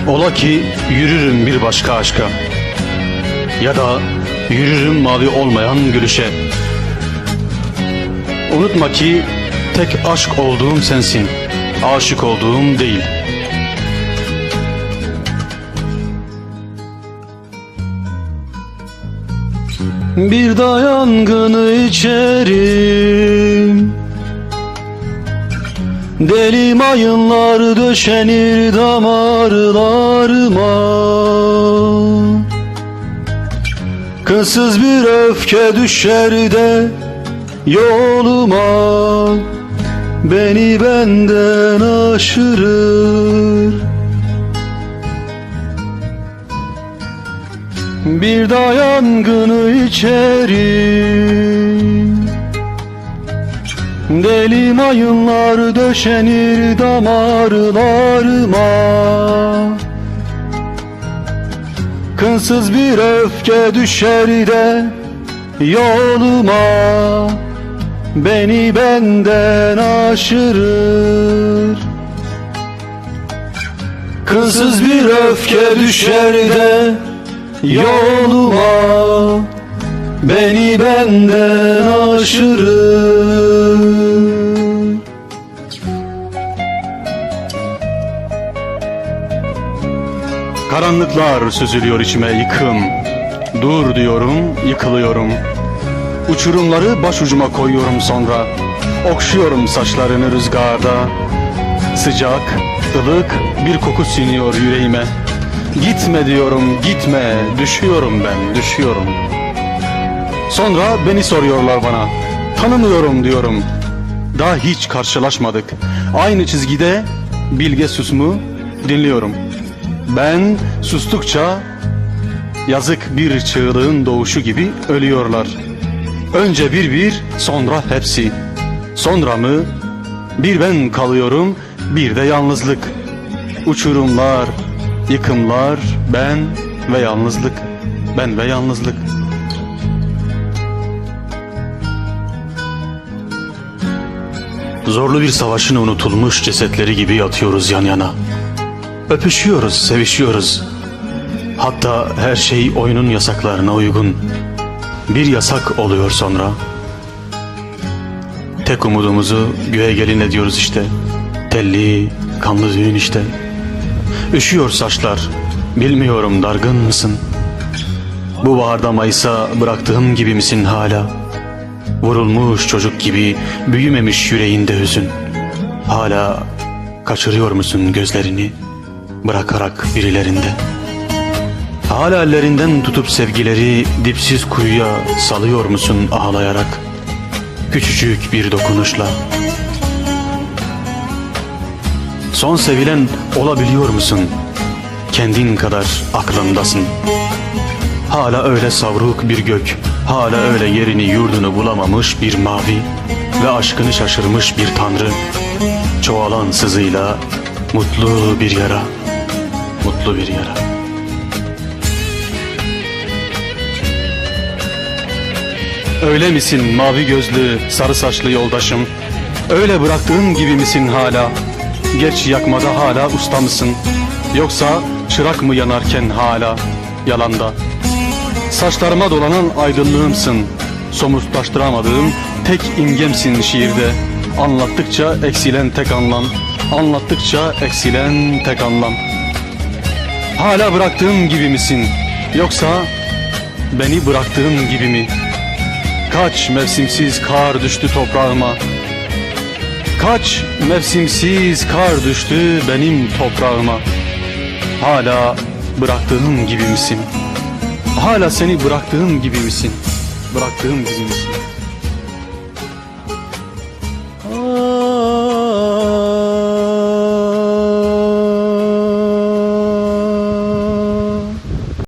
Ola ki yürürüm bir başka aşka, ya da yürürüm mavi olmayan gülüşe. Unutma ki tek aşk olduğum sensin, aşık olduğum değil. Bir da yangını içerim, deli mayınlar döşenir damarlarıma. Kınsız bir öfke düşer de yoluma, beni benden aşırır. Bir da yangını içerim, deli mayınlar döşenir damarlarıma. Kınsız bir öfke düşer de yoluma, beni benden aşırır. Kınsız bir öfke düşer de yoluma, beni benden aşırır. Karanlıklar süzülüyor içime yıkım. Dur diyorum, yıkılıyorum. Uçurumları başucuma koyuyorum sonra. Okşuyorum saçlarını rüzgarda. Sıcak, ılık bir koku siniyor yüreğime. Gitme diyorum, gitme. Düşüyorum ben, düşüyorum. Sonra beni soruyorlar bana. Tanımıyorum diyorum. Daha hiç karşılaşmadık. Aynı çizgide Bilge Sus'mu dinliyorum. Ben sustukça yazık bir çığlığın doğuşu gibi ölüyorlar. Önce bir, sonra hepsi. Sonra mı? Bir ben kalıyorum, bir de yalnızlık. Uçurumlar, yıkımlar, ben ve yalnızlık. Ben ve yalnızlık. Zorlu bir savaşın unutulmuş cesetleri gibi yatıyoruz yan yana. Öpüşüyoruz, sevişiyoruz. Hatta her şey oyunun yasaklarına uygun. Bir yasak oluyor sonra. Tek umudumuzu göğe gelin ediyoruz işte. Telli, kanlı düğün işte. Üşüyor saçlar, bilmiyorum dargın mısın? Bu baharda Mayıs'a bıraktığım gibi misin hala? Vurulmuş çocuk gibi büyümemiş yüreğinde hüzün. Hala kaçırıyor musun gözlerini, bırakarak birilerinde? Hala ellerinden tutup sevgileri dipsiz kuyuya salıyor musun ağlayarak? Küçücük bir dokunuşla. Son sevilen olabiliyor musun? Kendin kadar aklındasın. Hala öyle savruk bir gök, hala öyle yerini yurdunu bulamamış bir mavi ve aşkını şaşırmış bir tanrı. Çoğalan sızıyla mutlu bir yara, mutlu bir yara. Öyle misin mavi gözlü, sarı saçlı yoldaşım? Öyle bıraktığın gibi misin hala? Geç yakmada hala usta mısın? Yoksa çırak mı yanarken hala yalanda? Saçlarıma dolanan aydınlığımsın. Somutlaştıramadığım tek imgemsin şiirde. Anlattıkça eksilen tek anlam. Anlattıkça eksilen tek anlam. Hala bıraktığım gibi misin? Yoksa beni bıraktığın gibi mi? Kaç mevsimsiz kar düştü toprağıma. Kaç mevsimsiz kar düştü benim toprağıma. Hala bıraktığım gibi misin? Hala seni bıraktığım gibi misin? Bıraktığım gibi misin?